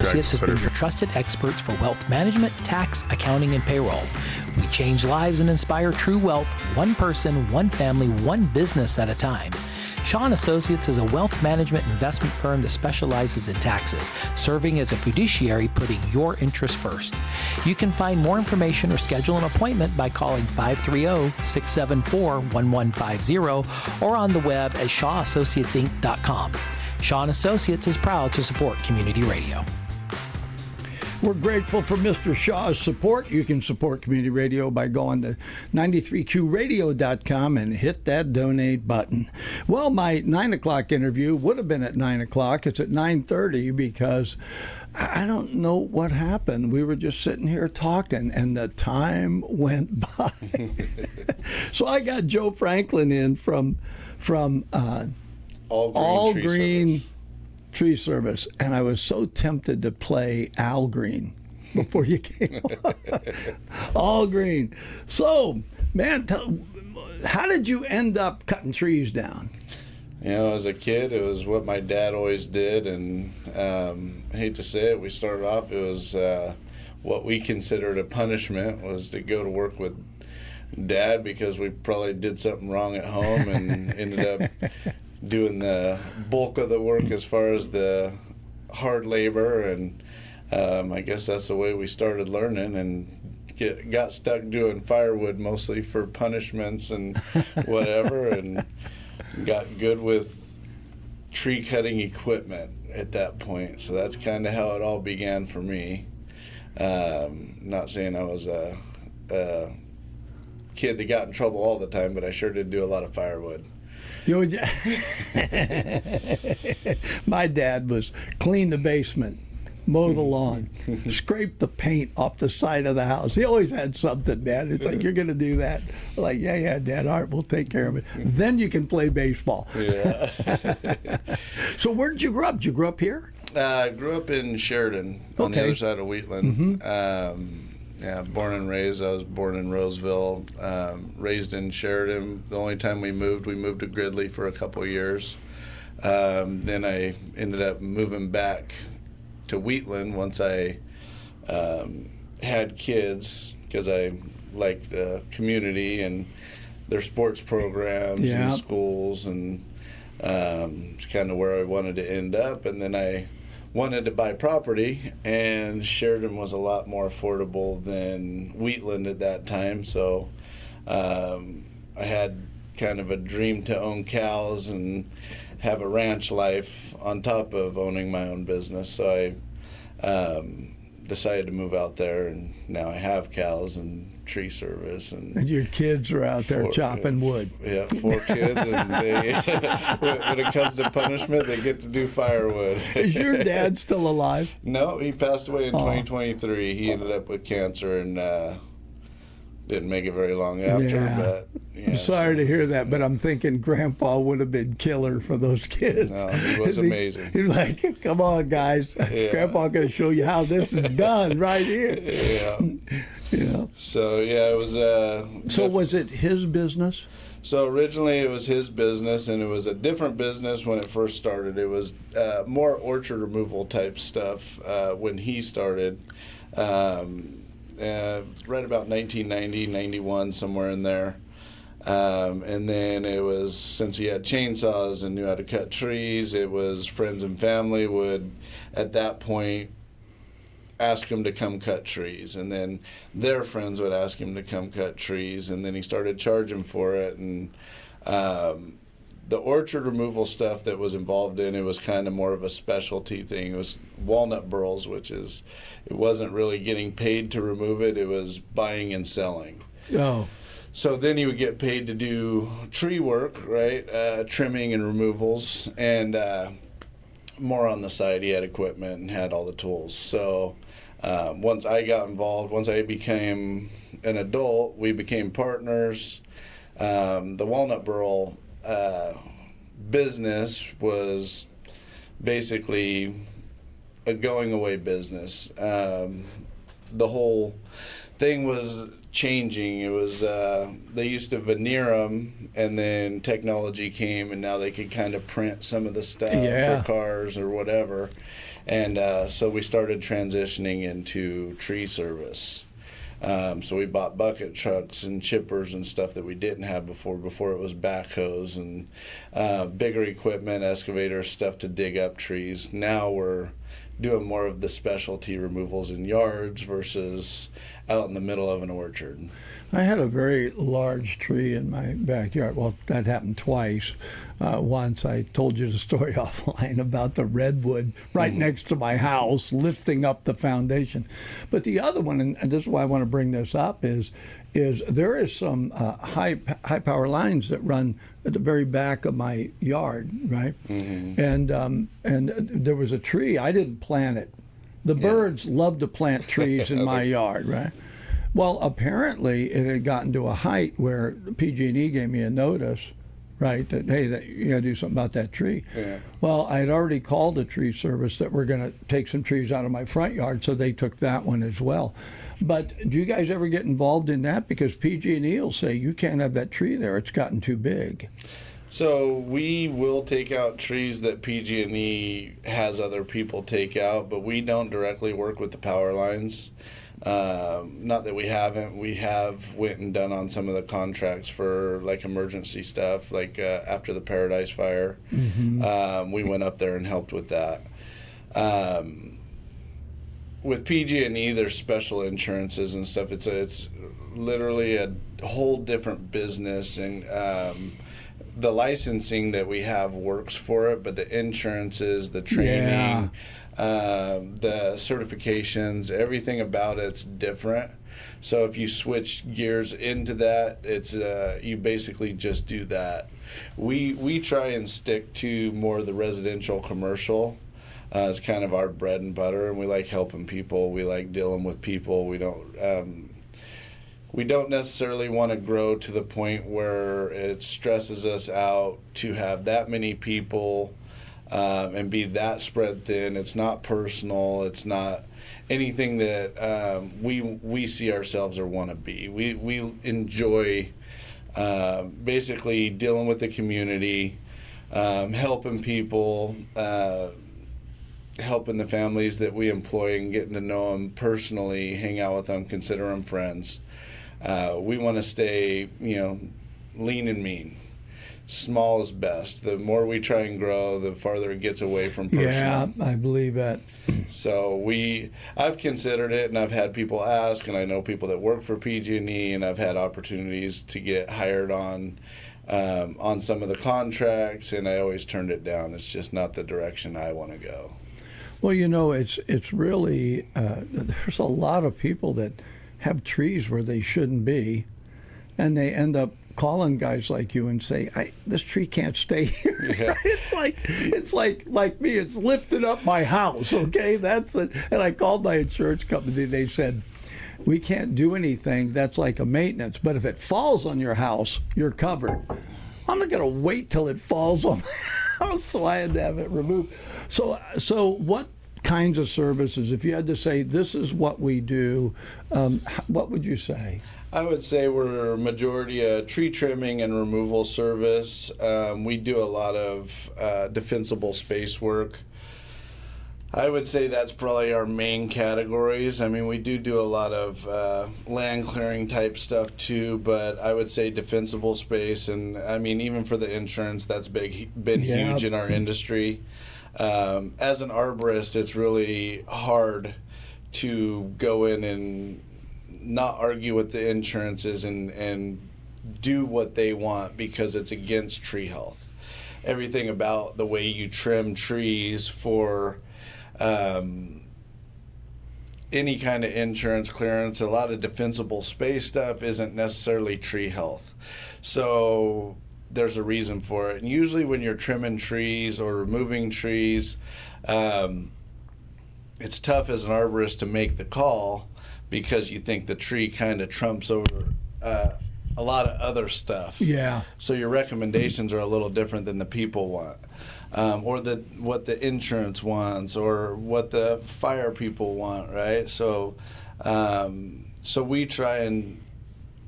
Associates has been your trusted experts for wealth management, tax, accounting, and payroll. We change lives and inspire true wealth, one person, one family, one business at a time. Shaw and Associates is a wealth management investment firm that specializes in taxes, serving as a fiduciary, putting your interests first. You can find more information or schedule an appointment by calling 530-674-1150 or on the web at shawassociatesinc.com. Shaw and Associates is proud to support community radio. We're grateful for Mr. Shaw's support. You can support community radio by going to 93qradio.com and hit that donate button. Well, my 9 o'clock interview would have been at 9 o'clock. It's at 9:30 because I don't know what happened. We were just sitting here talking, and the time went by. So I got Joe Franklin in from All Green Tree Service, and I was so tempted to play Al Green before you came on. All Green. So, man, how did you end up cutting trees down? You know, as a kid, it was what my dad always did, and I hate to say it, we started off, it was what we considered a punishment, was to go to work with Dad because we probably did something wrong at home and ended up doing the bulk of the work as far as the hard labor, and I guess that's the way we started learning and got stuck doing firewood mostly for punishments and whatever, and got good with tree cutting equipment at that point. So that's kind of how it all began for me. Not saying I was a kid that got in trouble all the time, but I sure did do a lot of firewood. My dad was clean the basement, mow the lawn, scrape the paint off the side of the house. He always had something, Dad. It's like, you're going to do that? I'm like, yeah, Dad, all right, we'll take care of it. Then you can play baseball. Yeah. So where did you grow up? Did you grow up here? I grew up in Sheridan, on the other side of Wheatland. Yeah, born and raised. I was born in Roseville, raised in Sheridan. The only time we moved to Gridley for a couple of years. Then I ended up moving back to Wheatland once I had kids, because I liked the community and their sports programs and schools, and it's kind of where I wanted to end up. And then I wanted to buy property, and Sheridan was a lot more affordable than Wheatland at that time. So I had kind of a dream to own cows and have a ranch life on top of owning my own business. So I decided to move out there, and now I have cows and tree service. And your kids are out there chopping wood. Yeah, 4 kids, and they, when it comes to punishment, they get to do firewood. Is your dad still alive? No, he passed away in 2023. He ended up with cancer and didn't make it very long after. But I'm sorry to hear that, but I'm thinking Grandpa would have been killer for those kids. No, he was amazing. He's like, come on, guys. Grandpa going to show you how this is done right here. Yeah. So, it was... So was it his business? So originally it was his business, and it was a different business when it first started. It was more orchard removal type stuff when he started. Right about 1990, 91, somewhere in there. And then it was, since he had chainsaws and knew how to cut trees, it was friends and family would, at that point, ask him to come cut trees. And then their friends would ask him to come cut trees. And then he started charging for it. And the orchard removal stuff that was involved in it was kind of more of a specialty thing. It was walnut burls, which is, it wasn't really getting paid to remove it. It was buying and selling. Oh. So then he would get paid to do tree work, right? Trimming and removals, and more on the side. He had equipment and had all the tools. So once I got involved, once I became an adult, we became partners. The walnut burl business was basically a going away business. The whole thing was changing. It was they used to veneer them, and then technology came, and now they could kind of print some of the stuff for cars or whatever. And so we started transitioning into tree service. So we bought bucket trucks and chippers and stuff that we didn't have before. Before it was backhoes and bigger equipment, excavators, stuff to dig up trees. Now we're doing more of the specialty removals in yards versus out in the middle of an orchard. I had a very large tree in my backyard. Well, that happened twice. Once I told you the story offline about the redwood right next to my house lifting up the foundation. But the other one, and this is why I want to bring this up, is there is some high power lines that run at the very back of my yard, right? And there was a tree. I didn't plant it. The birds love to plant trees in my yard, right? Well, apparently it had gotten to a height where PG&E gave me a notice, right, that, hey, that you got to do something about that tree. Yeah. Well, I had already called the tree service that we're going to take some trees out of my front yard, so they took that one as well. But do you guys ever get involved in that? Because PG&E will say, you can't have that tree there, it's gotten too big. So we will take out trees that PG&E has other people take out, but we don't directly work with the power lines. Not that we haven't. We have went and done on some of the contracts for like emergency stuff, like after the Paradise Fire. We went up there and helped with that. With PG&E, there's special insurances and stuff. It's literally a whole different business, and the licensing that we have works for it, but the insurances, the training, the certifications, everything about it's different. So if you switch gears into that, it's you basically just do that. We try and stick to more of the residential commercial. It's kind of our bread and butter, and we like helping people. We like dealing with people. We don't necessarily want to grow to the point where it stresses us out to have that many people and be that spread thin. It's not personal. It's not anything that we see ourselves or want to be. We enjoy basically dealing with the community, helping people, helping the families that we employ and getting to know them personally, hang out with them, consider them friends. We want to stay, lean and mean. Small is best. The more we try and grow, the farther it gets away from personal. Yeah, I believe that. So I've considered it, and I've had people ask, and I know people that work for PG&E, and I've had opportunities to get hired on some of the contracts, and I always turned it down. It's just not the direction I want to go. Well, it's really there's a lot of people that have trees where they shouldn't be, and they end up calling guys like you and say, this tree can't stay here. Yeah. It's like me, it's lifted up my house, okay? That's it. And I called my insurance company, they said, we can't do anything, that's like a maintenance, but if it falls on your house, you're covered. I'm not gonna wait till it falls on my house, so I had to have it removed. So what kinds of services, if you had to say this is what we do, what would you say? I would say we're majority tree trimming and removal service. We do a lot of defensible space work. I would say that's probably our main categories. I mean, we do a lot of land clearing type stuff too, but I would say defensible space, and I mean, even for the insurance, that's been huge in our industry. As an arborist, it's really hard to go in and not argue with the insurances and do what they want because it's against tree health. Everything about the way you trim trees for any kind of insurance clearance, a lot of defensible space stuff isn't necessarily tree health. So there's a reason for it. And usually when you're trimming trees or removing trees, it's tough as an arborist to make the call because you think the tree kind of trumps over a lot of other stuff. Yeah. So your recommendations are a little different than the people want. Or what the insurance wants, or what the fire people want, right? So we try and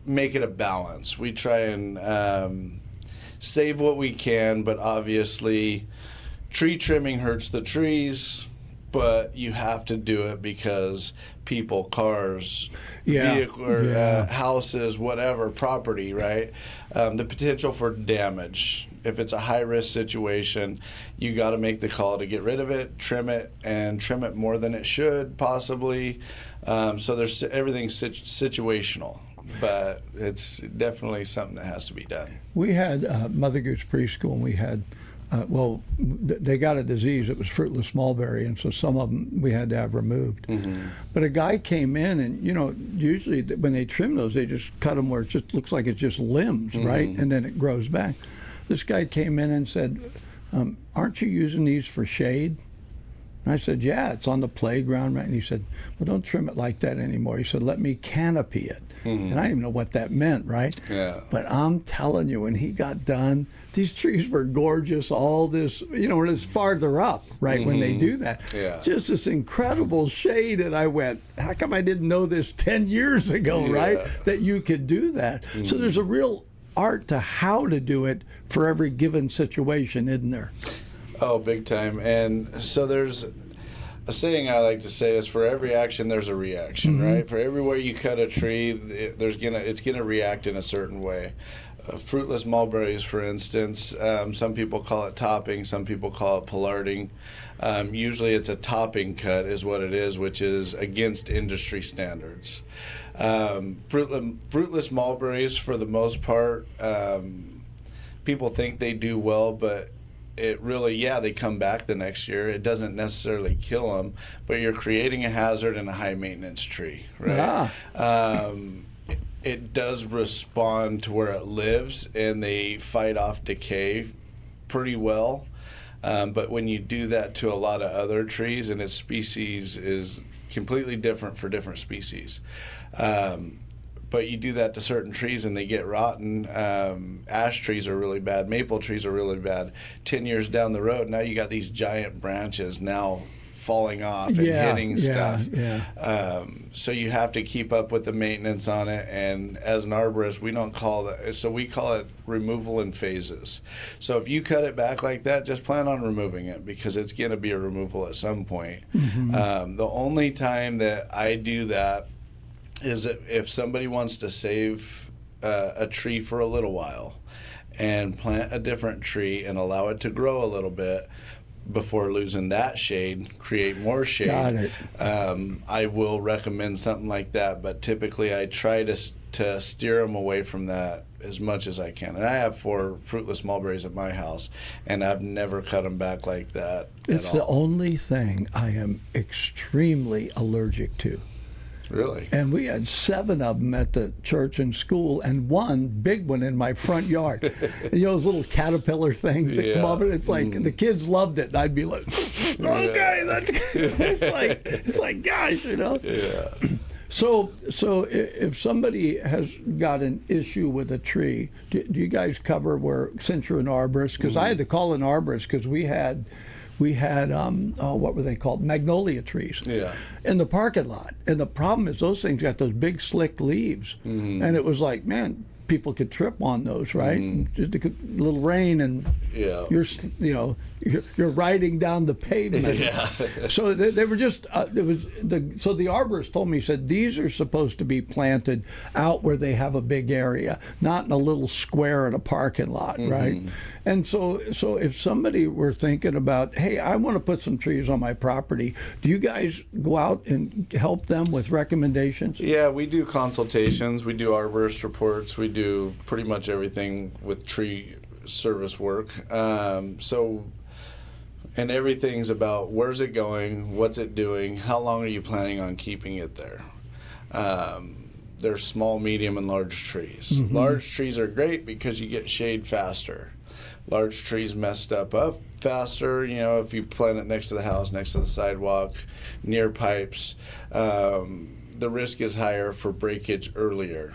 make it a balance. We try and save what we can, but obviously tree trimming hurts the trees, but you have to do it because people, cars, Yeah, vehicle, or, yeah. houses, whatever, property, right? The potential for damage. If it's a high-risk situation, you got to make the call to get rid of it, and trim it more than it should, possibly. So there's everything's situational, but it's definitely something that has to be done. We had Mother Goose Preschool, and we had, they got a disease. It was fruitless mulberry, and so some of them we had to have removed. Mm-hmm. But a guy came in, and usually when they trim those, they just cut them where it just looks like it's just limbs, right? And then it grows back. This guy came in and said, "Aren't you using these for shade?" And I said, "Yeah, it's on the playground, right?" And he said, "Well, don't trim it like that anymore." He said, "Let me canopy it." And I didn't even know what that meant, right? Yeah. But I'm telling you, when he got done, these trees were gorgeous. All this, when it's farther up, right, when they do that. Yeah. Just this incredible shade. And I went, how come I didn't know this 10 years ago, right, that you could do that? So there's a real art to how to do it for every given situation, isn't there? Oh, big time. And so there's a saying I like to say is, for every action there's a reaction, right? For everywhere you cut a tree, it's gonna react in a certain way. Fruitless mulberries, for instance, some people call it topping, some people call it pollarding. Usually it's a topping cut is what it is, which is against industry standards. Fruitless mulberries, for the most part, people think they do well, but it really, they come back the next year. It doesn't necessarily kill them, but you're creating a hazard in a high maintenance tree, right? It does respond to where it lives, and they fight off decay pretty well. But when you do that to a lot of other trees, and its species is completely different for different species. But you do that to certain trees and they get rotten. Ash trees are really bad. Maple trees are really bad. 10 years down the road, now you got these giant branches now falling off and hitting stuff. So you have to keep up with the maintenance on it. And as an arborist, we don't call that. So we call it removal in phases. So if you cut it back like that, just plan on removing it, because it's going to be a removal at some point. The only time that I do that is if somebody wants to save a tree for a little while and plant a different tree and allow it to grow a little bit before losing that shade, create more shade. Got it. I will recommend something like that, but typically I try to steer them away from that as much as I can. And I have 4 fruitless mulberries at my house, and I've never cut them back like that It's the only thing I am extremely allergic to. Really? And we had 7 of them at the church and school, and one big one in my front yard. Those little caterpillar things that come up, and it's like the kids loved it. And I'd be like, okay, it's like, gosh, Yeah. So if somebody has got an issue with a tree, do you guys cover since you're an arborist? Because I had to call an arborist because we had what were they called? Magnolia trees. Yeah. In the parking lot. And the problem is those things got those big slick leaves. And it was like, man, people could trip on those, right? And just a little rain and you're riding down the pavement. So they were just so the arborist told me, he said, these are supposed to be planted out where they have a big area, not in a little square in a parking lot, right? And so if somebody were thinking about, hey, I want to put some trees on my property, do you guys go out and help them with recommendations? Yeah, we do consultations, we do arborist reports, we do pretty much everything with tree service work. And everything's about where's it going, what's it doing, how long are you planning on keeping it there. There's small, medium, and large trees. Large trees are great because you get shade faster. Large trees messed up faster, if you plant it next to the house, next to the sidewalk, near pipes, the risk is higher for breakage earlier.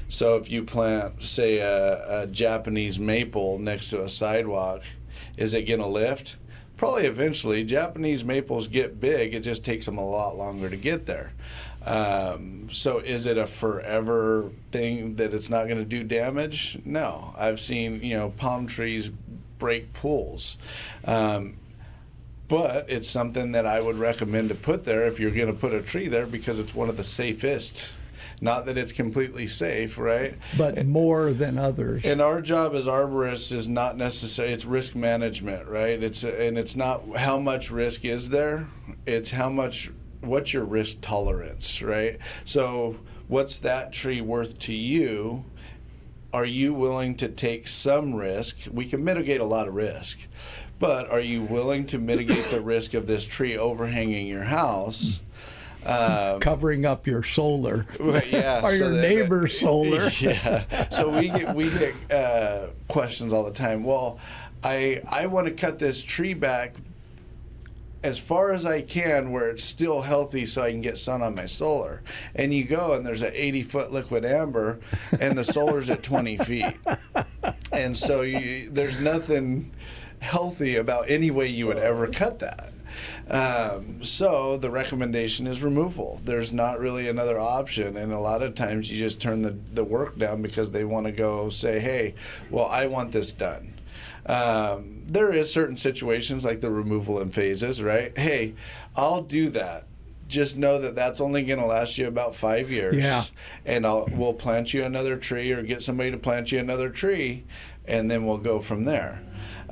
So if you plant, say, a Japanese maple next to a sidewalk, is it going to lift? Probably eventually. Japanese maples get big, it just takes them a lot longer to get there. So is it a forever thing that it's not going to do damage? No. I've seen, palm trees break pools. But it's something that I would recommend to put there if you're going to put a tree there, because it's one of the safest. Not that it's completely safe, right? But more than others. And our job as arborists is not necessarily, it's risk management, right? It's not how much risk is there, it's what's your risk tolerance, right? So what's that tree worth to you? Are you willing to take some risk? We can mitigate a lot of risk, but are you willing to mitigate the risk of this tree overhanging your house? Covering up your solar, yeah, or your neighbor's solar. Yeah. So we get questions all the time. Well, I want to cut this tree back as far as I can where it's still healthy so I can get sun on my solar. And you go and there's an 80-foot liquid amber and the solar's at 20 feet. And so there's nothing healthy about any way you would ever cut that. So the recommendation is removal. There's not really another option, and a lot of times you just turn the work down because they want to go say, hey, well, I want this done. There is certain situations like the removal in phases, right? Hey, I'll do that. Just know that that's only going to last you about 5 years. Yeah. And we'll plant you another tree or get somebody to plant you another tree, and then we'll go from there.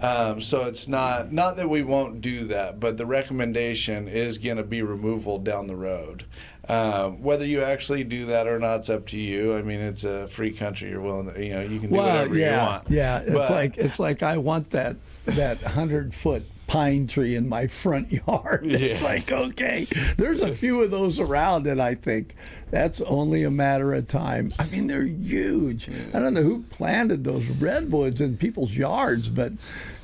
So it's not that we won't do that, but the recommendation is going to be removal down the road. Whether you actually do that or not, it's up to you. I mean, it's a free country. You're willing to, you can do whatever you want. Yeah, it's like I want that 100-foot pine tree in my front yard. It's like, okay, there's a few of those around, and I think that's only a matter of time. I mean, they're huge. I don't know who planted those redwoods in people's yards, but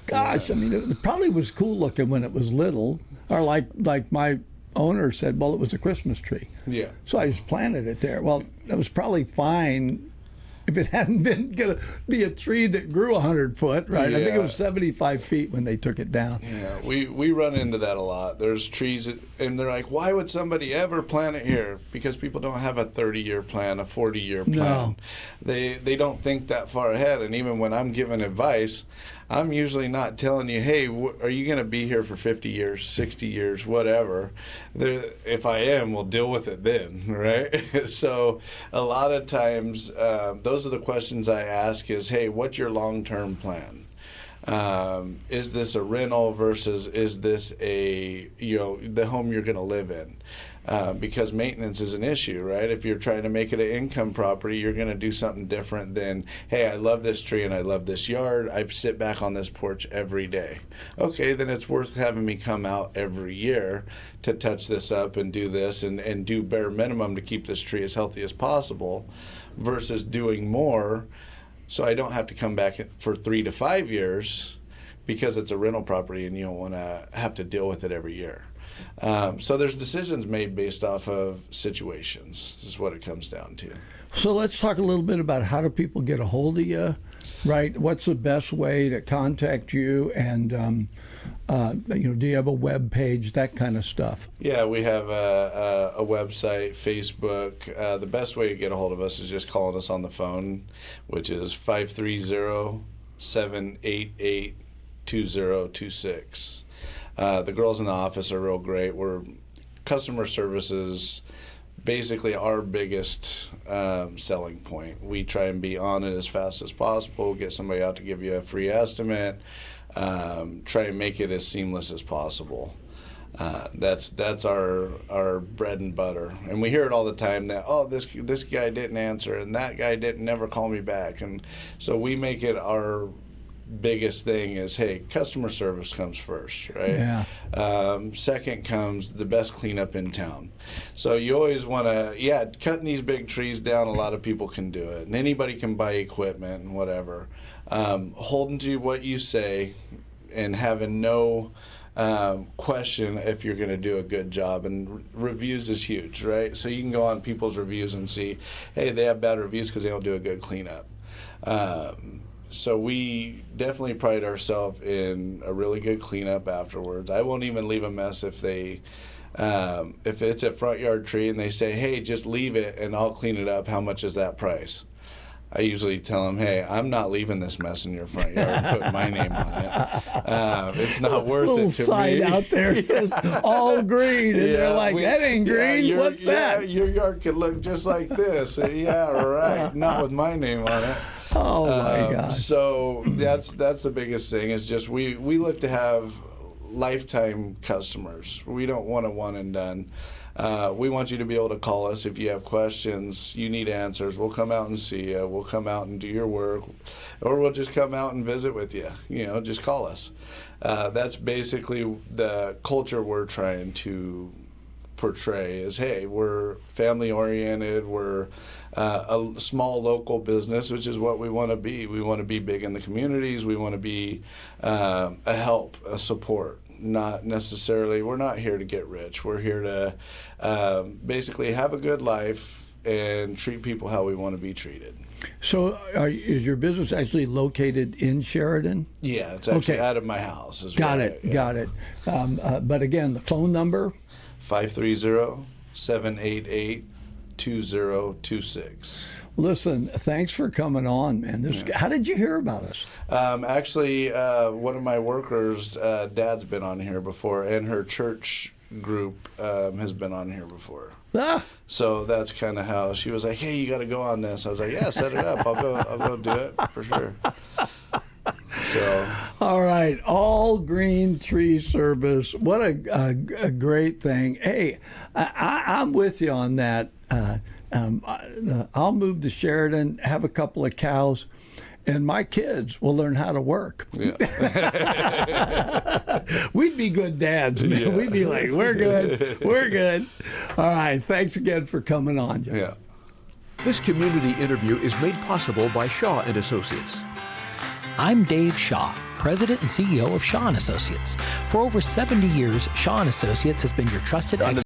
gosh, I mean, it probably was cool looking when it was little, or like my owner said, well, it was a Christmas tree. Yeah. So I just planted it there. Well, that was probably fine if it hadn't been going to be a tree that grew 100 foot, right? Yeah. I think it was 75 feet when they took it down. Yeah, we run into that a lot. There's trees, and they're like, why would somebody ever plant it here? Because people don't have a 30-year plan, a 40-year plan. No. They don't think that far ahead. And even when I'm giving advice, I'm usually not telling you, hey, are you going to be here for 50 years, 60 years, whatever. If I am, we'll deal with it then, right? So a lot of times, those are the questions I ask is, hey, what's your long-term plan? Is this a rental versus is this the home you're going to live in? Because maintenance is an issue, right? If you're trying to make it an income property, you're going to do something different than, hey, I love this tree and I love this yard. I sit back on this porch every day. Okay, then it's worth having me come out every year to touch this up and do this and do bare minimum to keep this tree as healthy as possible versus doing more so I don't have to come back for 3 to 5 years because it's a rental property and you don't want to have to deal with it every year. So there's decisions made based off of situations. This is what it comes down to. So let's talk a little bit about how do people get a hold of you, right? What's the best way to contact you? And, do you have a web page, that kind of stuff? Yeah, we have a website, Facebook. The best way to get a hold of us is just calling us on the phone, which is 530-788-2026. The girls in the office are real great. Customer service is basically our biggest selling point. We try and be on it as fast as possible, get somebody out to give you a free estimate, try and make it as seamless as possible. That's our bread and butter. And we hear it all the time that, oh, this guy didn't answer and that guy didn't never call me back. And so we make it our biggest thing is, hey, customer service comes first, right? Yeah. Second comes the best cleanup in town. So you always want to, cutting these big trees down, a lot of people can do it. And anybody can buy equipment and whatever. Holding to what you say and having no question if you're going to do a good job. And reviews is huge, right? So you can go on people's reviews and see, hey, they have bad reviews because they don't do a good cleanup. So we definitely pride ourselves in a really good cleanup afterwards. I won't even leave a mess if it's a front yard tree and they say, hey, just leave it and I'll clean it up. How much is that price? I usually tell them, hey, I'm not leaving this mess in your front yard and putting my name on it. It's not worth Little it to sign me. out there says all green, and they're like, that ain't green. What's that? Your yard could look just like this. Yeah, right. Not with my name on it. Oh my God. So that's the biggest thing. Is just we look to have lifetime customers. We don't want a one and done. We want you to be able to call us if you have questions, you need answers. We'll come out and see you. We'll come out and do your work, or we'll just come out and visit with you. Just call us. That's basically the culture we're trying to portray is, hey, we're family oriented. We're a small local business, which is what we want to be. We want to be big in the communities. We want to be a help, a support. Not necessarily, we're not here to get rich. We're here to basically have a good life and treat people how we want to be treated. So is your business actually located in Sheridan? Yeah, it's actually Okay. out of my house. Got it. But again, the phone number? 530-788-2026. Listen, thanks for coming on, man. How did you hear about us? Actually, one of my workers' dad's been on here before, and her church group has been on here before. Ah, So that's kind of how she was like, "Hey, you got to go on this." I was like, "Yeah, set it up. I'll go do it for sure." So all right. All Green Tree Service. What a great thing. Hey, I'm with you on that. I'll move to Sheridan, have a couple of cows, and my kids will learn how to work. yeah, We'd be good dads, man. Yeah. We'd be like, we're good. We're good. All right. Thanks again for coming on, Joe. yeah. This community interview is made possible by Shaw and Associates. I'm Dave Shaw, President and CEO of Shaw & Associates. For over 70 years, Shaw & Associates has been your trusted expert